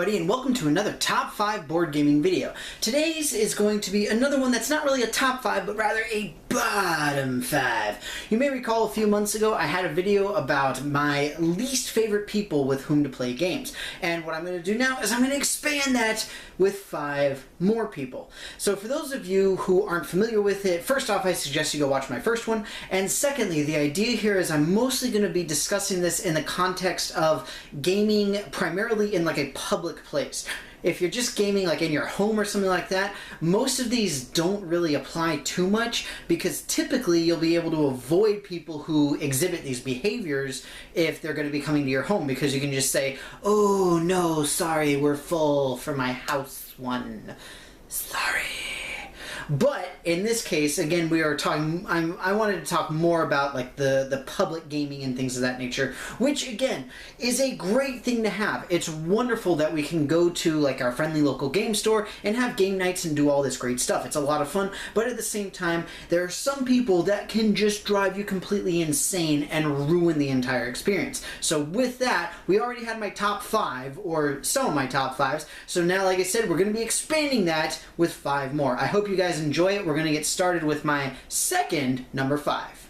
everybody, and welcome to another Top 5 board gaming video. Today's is going to be another one that's not really a top 5, but rather a bottom 5. You may recall a few months ago I had a video about my least favorite people with whom to play games. And what I'm going to do now is I'm going to expand that with 5 more people. So for those of you who aren't familiar with it, first off I suggest you go watch my first one. And secondly, the idea here is I'm mostly going to be discussing this in the context of gaming primarily in like a public place. If you're just gaming like in your home or something like that, most of these don't really apply too much because typically you'll be able to avoid people who exhibit these behaviors if they're going to be coming to your home, because you can just say, "Oh no, sorry, we're full for my house one. Sorry." But in this case, again, we are talking, I wanted to talk more about like the public gaming and things of that nature, which again is a great thing to have. It's wonderful that we can go to like our friendly local game store and have game nights and do all this great stuff. It's a lot of fun, but at the same time, there are some people that can just drive you completely insane and ruin the entire experience. So with that, we already had my top 5, or some of my top 5s, so now, like I said, we're going to be expanding that with 5 more. I hope you guys enjoy it. We're going to get started with my second number 5.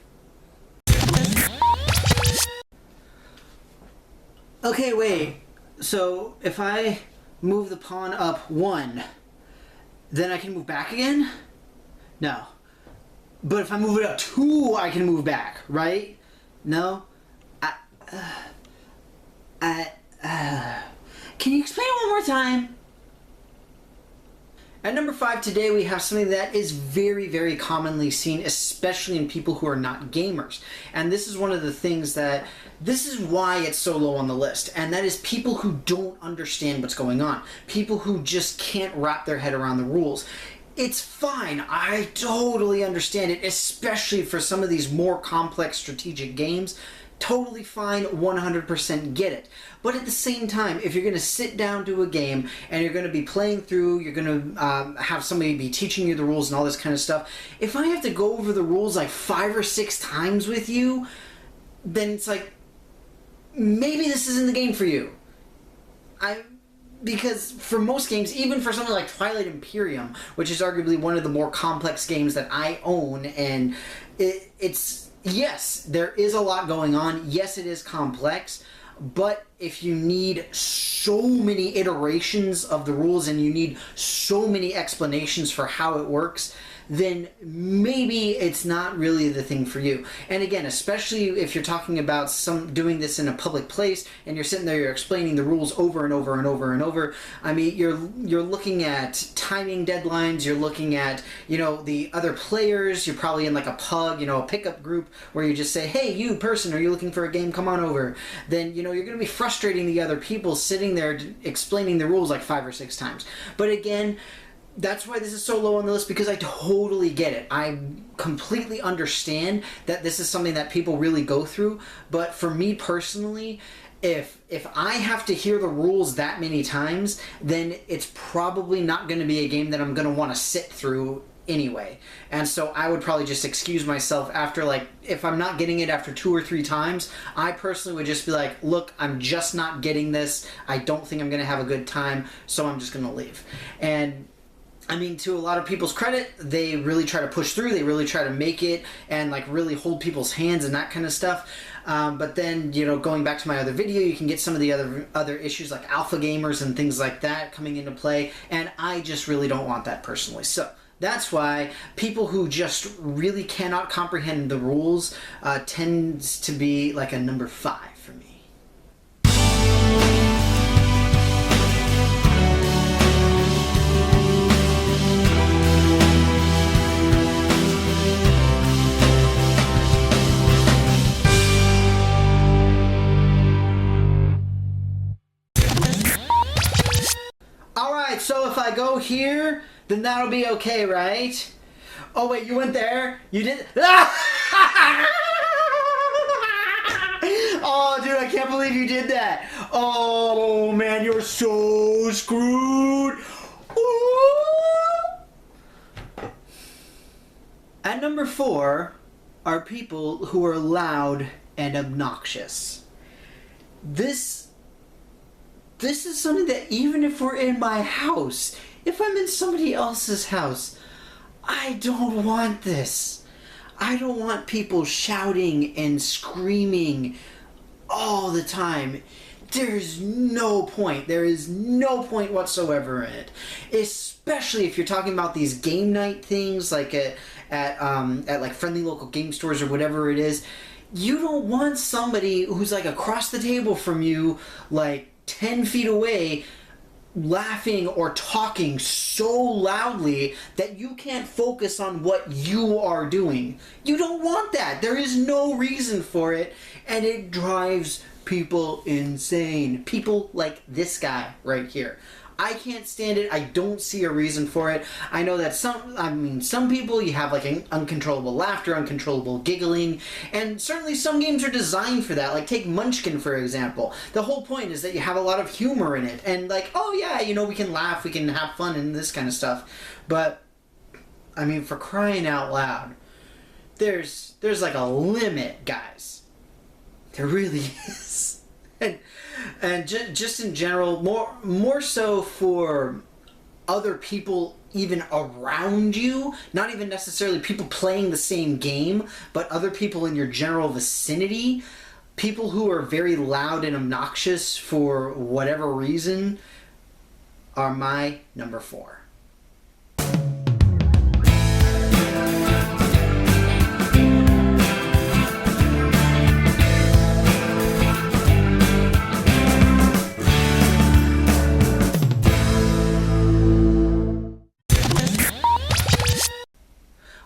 Okay, wait. So if I move the pawn up 1, then I can move back again? No. But if I move it up 2, I can move back, right? No? Can you explain it one more time? At number 5 today, we have something that is very, very commonly seen, especially in people who are not gamers. And this is one of the things that, this is why it's so low on the list. And that is people who don't understand what's going on. People who just can't wrap their head around the rules. It's fine. I totally understand it, especially for some of these more complex strategic games. Totally fine, 100% get it. But at the same time, if you're going to sit down to a game and you're going to be playing through, you're going to have somebody be teaching you the rules and all this kind of stuff, if I have to go over the rules like 5 or 6 times with you, then it's like, maybe this isn't the game for you. Because for most games, even for something like Twilight Imperium, which is arguably one of the more complex games that I own, and it's... Yes, there is a lot going on. Yes, it is complex. But if you need so many iterations of the rules and you need so many explanations for how it works, then maybe it's not really the thing for you. And again, especially if you're talking about doing this in a public place and you're sitting there, you're explaining the rules over and over and over and over. I mean, you're looking at timing deadlines, you're looking at, you know, the other players, you're probably in like a pub, you know, a pickup group where you just say, "Hey, you person, are you looking for a game? Come on over." Then, you know, you're going to be frustrating the other people sitting there explaining the rules like 5 or 6 times. But again, that's why this is so low on the list, because I totally get it. I completely understand that this is something that people really go through, but for me personally, if I have to hear the rules that many times, then it's probably not going to be a game that I'm going to want to sit through anyway. And so I would probably just excuse myself after, like, if I'm not getting it after 2 or 3 times, I personally would just be like, "Look, I'm just not getting this. I don't think I'm going to have a good time, so I'm just going to leave." And I mean, to a lot of people's credit, they really try to push through, they really try to make it and like really hold people's hands and that kind of stuff. But then, you know, going back to my other video, you can get some of the other issues like alpha gamers and things like that coming into play, and I just really don't want that personally. So that's why people who just really cannot comprehend the rules tends to be like a number 5 for me. So if I go here, then that'll be okay, right? Oh wait, you went there? You did? Oh dude, I can't believe you did that. Oh man, you're so screwed. Ooh. At number 4 are people who are loud and obnoxious. This this is something that even if we're in my house, if I'm in somebody else's house, I don't want this. I don't want people shouting and screaming all the time. There's no point. There is no point whatsoever in it. Especially if you're talking about these game night things like at like friendly local game stores or whatever it is. You don't want somebody who's like across the table from you, like 10 feet away, laughing or talking so loudly that you can't focus on what you are doing. You don't want that. There is no reason for it, and it drives people insane. People like this guy right here. I can't stand it. I don't see a reason for it. I know that some people, you have like an uncontrollable laughter, uncontrollable giggling, and certainly some games are designed for that. Like take Munchkin, for example. The whole point is that you have a lot of humor in it, and like, oh yeah, you know, we can laugh, we can have fun and this kind of stuff. But, I mean, for crying out loud, there's like a limit, guys. There really is. And just in general, more so for other people even around you, not even necessarily people playing the same game, but other people in your general vicinity, people who are very loud and obnoxious for whatever reason, are my number 4.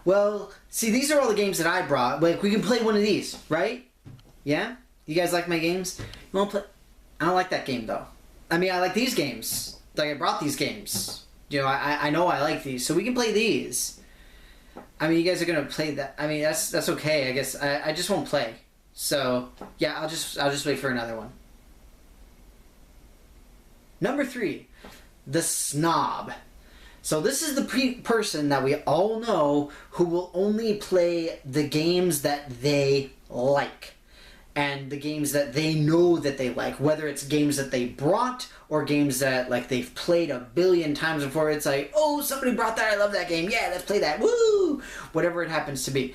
Well, see, these are all the games that I brought. Like, we can play one of these, right? Yeah? You guys like my games? You want to play? I don't like that game, though. I mean, I like these games. Like, I brought these games. You know, I know I like these, so we can play these. I mean, you guys are gonna play that. I mean, that's okay. I guess I just won't play. So yeah, I'll just wait for another one. Number 3, the snob. So this is the person that we all know who will only play the games that they like. And the games that they know that they like. Whether it's games that they brought or games that like they've played a billion times before. It's like, oh, somebody brought that, I love that game. Yeah, let's play that. Woo! Whatever it happens to be.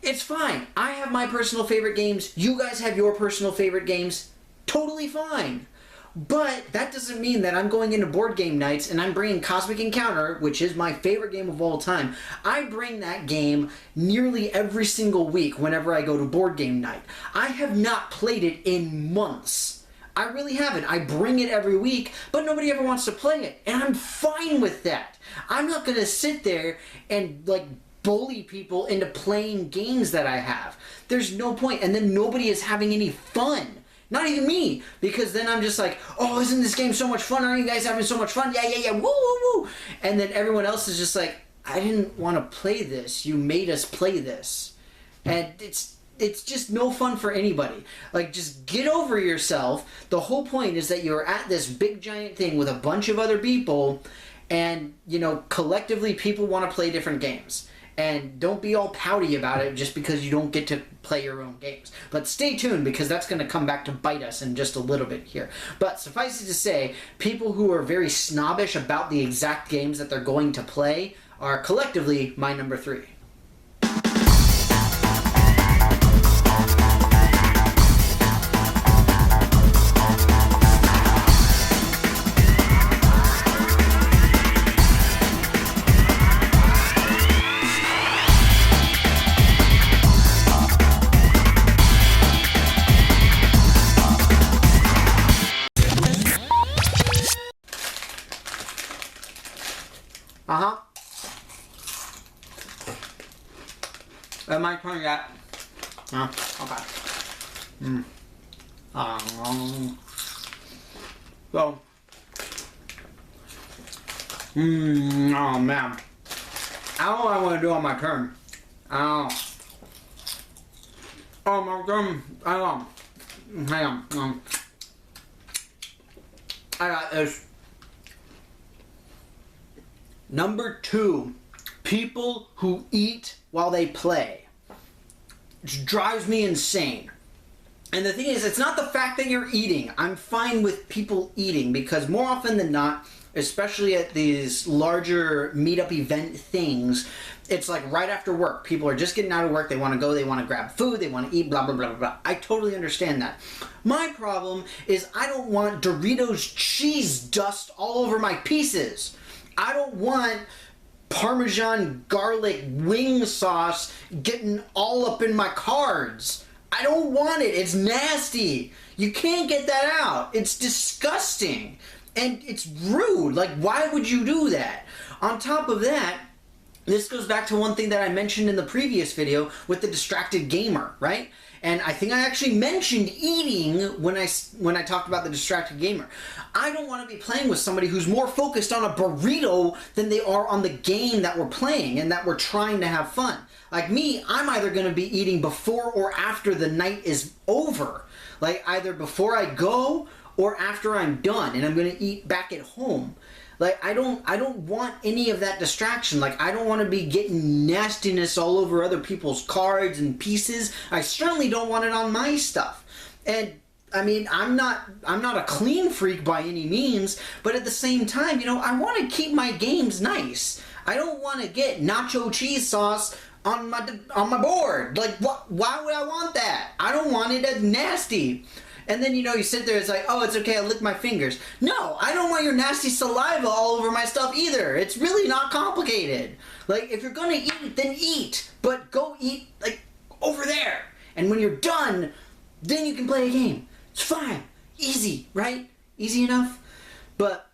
It's fine. I have my personal favorite games. You guys have your personal favorite games. Totally fine. But that doesn't mean that I'm going into board game nights and I'm bringing Cosmic Encounter, which is my favorite game of all time. I bring that game nearly every single week whenever I go to board game night. I have not played it in months. I really haven't. I bring it every week, but nobody ever wants to play it. And I'm fine with that. I'm not going to sit there and like bully people into playing games that I have. There's no point. And then nobody is having any fun. Not even me, because then I'm just like, oh, isn't this game so much fun? Aren't you guys having so much fun? Yeah, woo, woo, woo. And then everyone else is just like, I didn't want to play this. You made us play this. And it's just no fun for anybody. Like, just get over yourself. The whole point is that you're at this big giant thing with a bunch of other people, and, you know, collectively people want to play different games. And don't be all pouty about it just because you don't get to play your own games. But stay tuned, because that's going to come back to bite us in just a little bit here. But suffice it to say, people who are very snobbish about the exact games that they're going to play are collectively my number 3. Uh-huh. Am I turn yet? Okay. So. Oh, man. I don't know what I want to do on my turn. Oh, my turn. Hang on. I got this. Number 2, people who eat while they play. It drives me insane. And the thing is, it's not the fact that you're eating. I'm fine with people eating, because more often than not, especially at these larger meetup event things, it's like right after work. People are just getting out of work. They want to go. They want to grab food. They want to eat, blah, blah, blah, blah, blah. I totally understand that. My problem is I don't want Doritos cheese dust all over my pieces. I don't want Parmesan garlic wing sauce getting all up in my cards. I don't want it. It's nasty. You can't get that out. It's disgusting. And it's rude. Like, why would you do that? On top of that, this goes back to one thing that I mentioned in the previous video with the distracted gamer, right? And I think I actually mentioned eating when I talked about the distracted gamer. I don't want to be playing with somebody who's more focused on a burrito than they are on the game that we're playing and that we're trying to have fun. Like me, I'm either going to be eating before or after the night is over. Like either before I go or after I'm done, and I'm going to eat back at home. Like, I don't want any of that distraction. Like, I don't want to be getting nastiness all over other people's cards and pieces. I certainly don't want it on my stuff. And I mean, I'm not a clean freak by any means, but at the same time, you know, I want to keep my games nice. I don't want to get nacho cheese sauce on my board. Like, why would I want that? I don't want it as nasty. And then, you know, you sit there, it's like, oh, it's okay, I'll lick my fingers. No, I don't want your nasty saliva all over my stuff either. It's really not complicated. Like, if you're gonna eat, then eat. But go eat, like, over there. And when you're done, then you can play a game. It's fine. Easy, right? Easy enough? But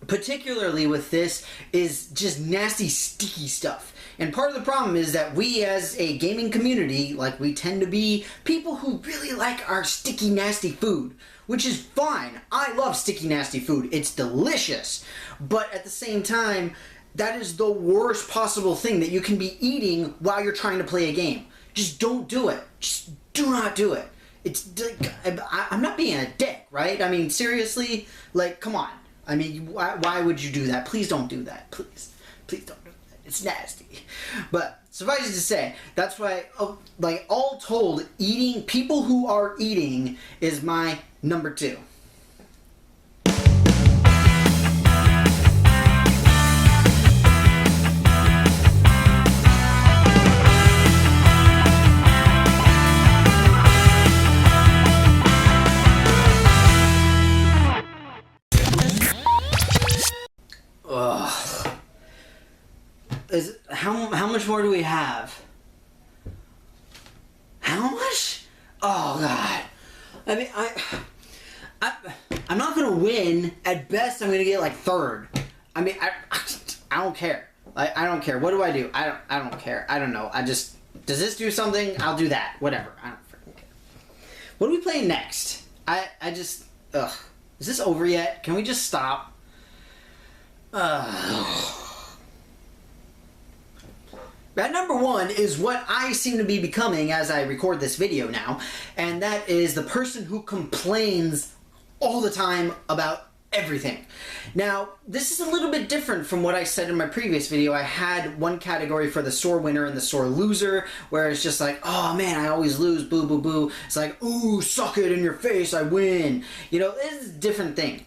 particularly with this is just nasty, sticky stuff. And part of the problem is that we as a gaming community, like, we tend to be people who really like our sticky, nasty food, which is fine. I love sticky, nasty food. It's delicious. But at the same time, that is the worst possible thing that you can be eating while you're trying to play a game. Just don't do it. Just do not do it. It's, I'm not being a dick, right? I mean, seriously, like, come on. I mean, why would you do that? Please don't do that. Please. Please don't do that. It's nasty. But suffice it to say, that's why, like, all told, eating, people who are eating is my number 2. How much more do we have? How much? Oh God! I mean, I'm not gonna win. At best, I'm gonna get like 3rd. I mean, I don't care. I don't care. What do? I don't care. I don't know. Does this do something? I'll do that. Whatever. I don't freaking care. What are we playing next? I just ugh. Is this over yet? Can we just stop? That number 1 is what I seem to be becoming as I record this video now, and that is the person who complains all the time about everything. Now, this is a little bit different from what I said in my previous video. I had one category for the sore winner and the sore loser, where it's just like, oh man, I always lose, boo, boo, boo. It's like, ooh, suck it in your face, I win. You know, it's a different thing,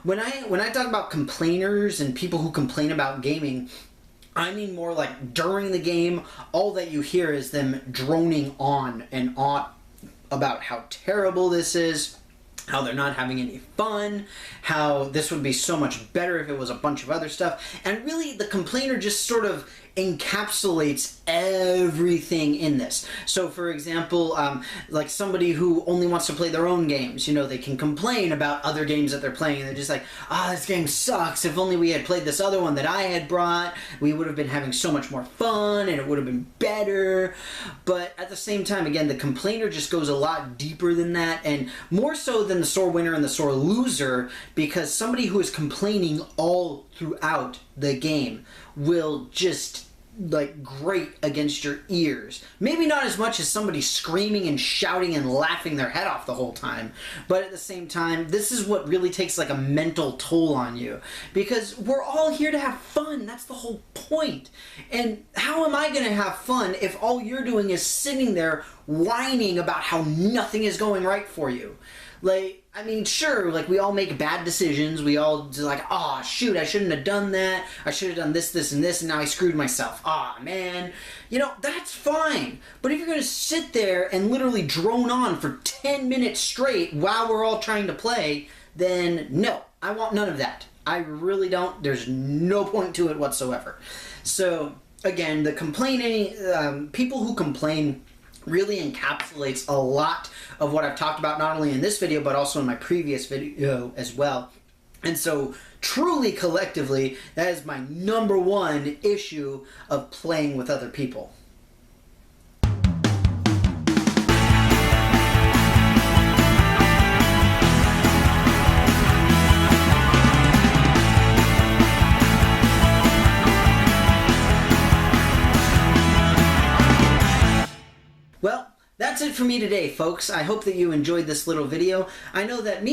When I talk about complainers and people who complain about gaming, I mean more like during the game, all that you hear is them droning on and on about how terrible this is, how they're not having any fun, how this would be so much better if it was a bunch of other stuff. And really, the complainer just sort of encapsulates everything in this. So for example, like somebody who only wants to play their own games, you know, they can complain about other games that they're playing, and they're just like, ah, this game sucks. If only we had played this other one that I had brought, we would have been having so much more fun and it would have been better. But at the same time, again, the complainer just goes a lot deeper than that, and more so than the sore winner and the sore loser, because somebody who is complaining all throughout the game will just like grate against your ears. Maybe not as much as somebody screaming and shouting and laughing their head off the whole time, but at the same time, this is what really takes like a mental toll on you, because we're all here to have fun. That's the whole point. And how am I going to have fun if all you're doing is sitting there whining about how nothing is going right for you? Like, I mean, sure, like, we all make bad decisions. We all do like, oh, shoot, I shouldn't have done that. I should have done this, this, and this, and now I screwed myself. Aw, man. You know, that's fine. But if you're going to sit there and literally drone on for 10 minutes straight while we're all trying to play, then no, I want none of that. I really don't. There's no point to it whatsoever. So, again, the complaining, people who complain really encapsulates a lot of what I've talked about, not only in this video, but also in my previous video as well. And so, truly, collectively, that is my #1 issue of playing with other people. Well, that's it for me today, folks. I hope that you enjoyed this little video. I know that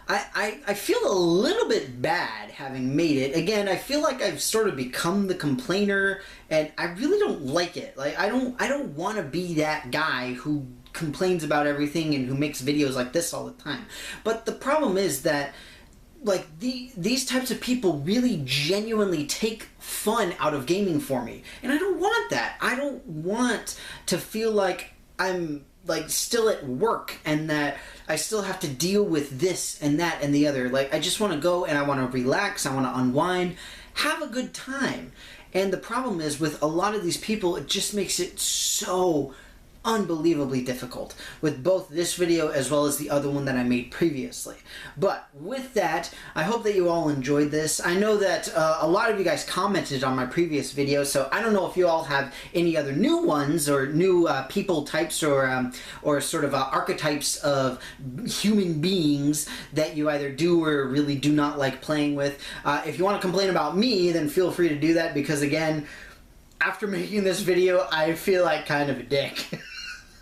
I feel a little bit bad having made it. Again, I feel like I've sort of become the complainer, and I really don't like it. Like, I don't want to be that guy who complains about everything and who makes videos like this all the time. But the problem is that, like, these types of people really genuinely take fun out of gaming for me. And I don't want that. I don't want to feel like I'm, like, still at work and that I still have to deal with this and that and the other. Like, I just want to go and I want to relax. I want to unwind, have a good time. And the problem is, with a lot of these people, it just makes it so unbelievably difficult with both this video as well as the other one that I made previously. But with that, I hope that you all enjoyed this. I know that a lot of you guys commented on my previous video, so I don't know if you all have any other new ones or new people types or sort of archetypes of human beings that you either do or really do not like playing with. If you want to complain about me, then feel free to do that, because again, after making this video, I feel like kind of a dick.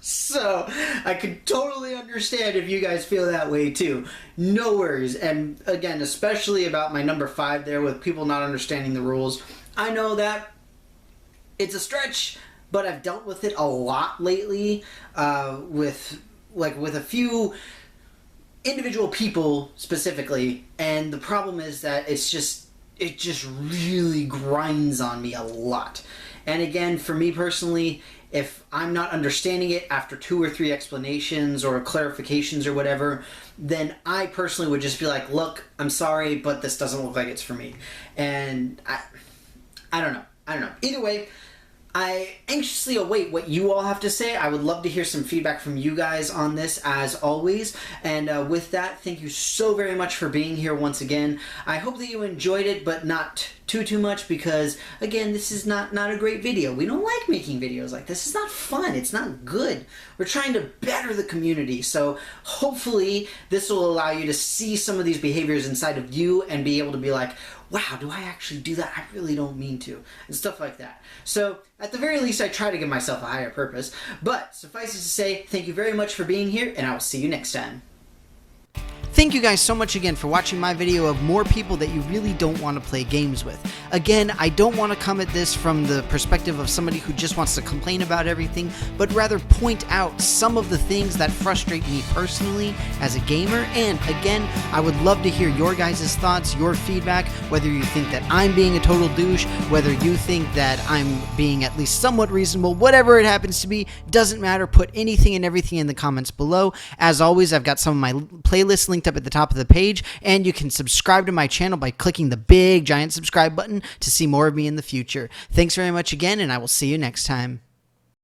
So, I could totally understand if you guys feel that way too. No worries. And again, especially about my #5 there with people not understanding the rules. I know that it's a stretch, but I've dealt with it a lot lately with a few individual people specifically. And the problem is that it just really grinds on me a lot. And again, for me personally, if I'm not understanding it after 2 or 3 explanations or clarifications or whatever, then I personally would just be like, look, I'm sorry, but this doesn't look like it's for me. And I don't know. Either way, I anxiously await what you all have to say. I would love to hear some feedback from you guys on this, as always. And with that, thank you so very much for being here once again. I hope that you enjoyed it, but not too much, because again, this is not a great video. We don't like making videos like this. It's not fun. It's not good. We're trying to better the community. So hopefully this will allow you to see some of these behaviors inside of you and be able to be like, wow, do I actually do that? I really don't mean to, and stuff like that. So at the very least, I try to give myself a higher purpose. But suffice it to say, thank you very much for being here, and I will see you next time. Thank you guys so much again for watching my video of more people that you really don't want to play games with. Again, I don't want to come at this from the perspective of somebody who just wants to complain about everything, but rather point out some of the things that frustrate me personally as a gamer. And again, I would love to hear your guys' thoughts, your feedback, whether you think that I'm being a total douche, whether you think that I'm being at least somewhat reasonable, whatever it happens to be, doesn't matter. Put anything and everything in the comments below. As always, I've got some of my playlists linked up at the top of the page, and you can subscribe to my channel by clicking the big giant subscribe button to see more of me in the future. Thanks very much again, and I will see you next time.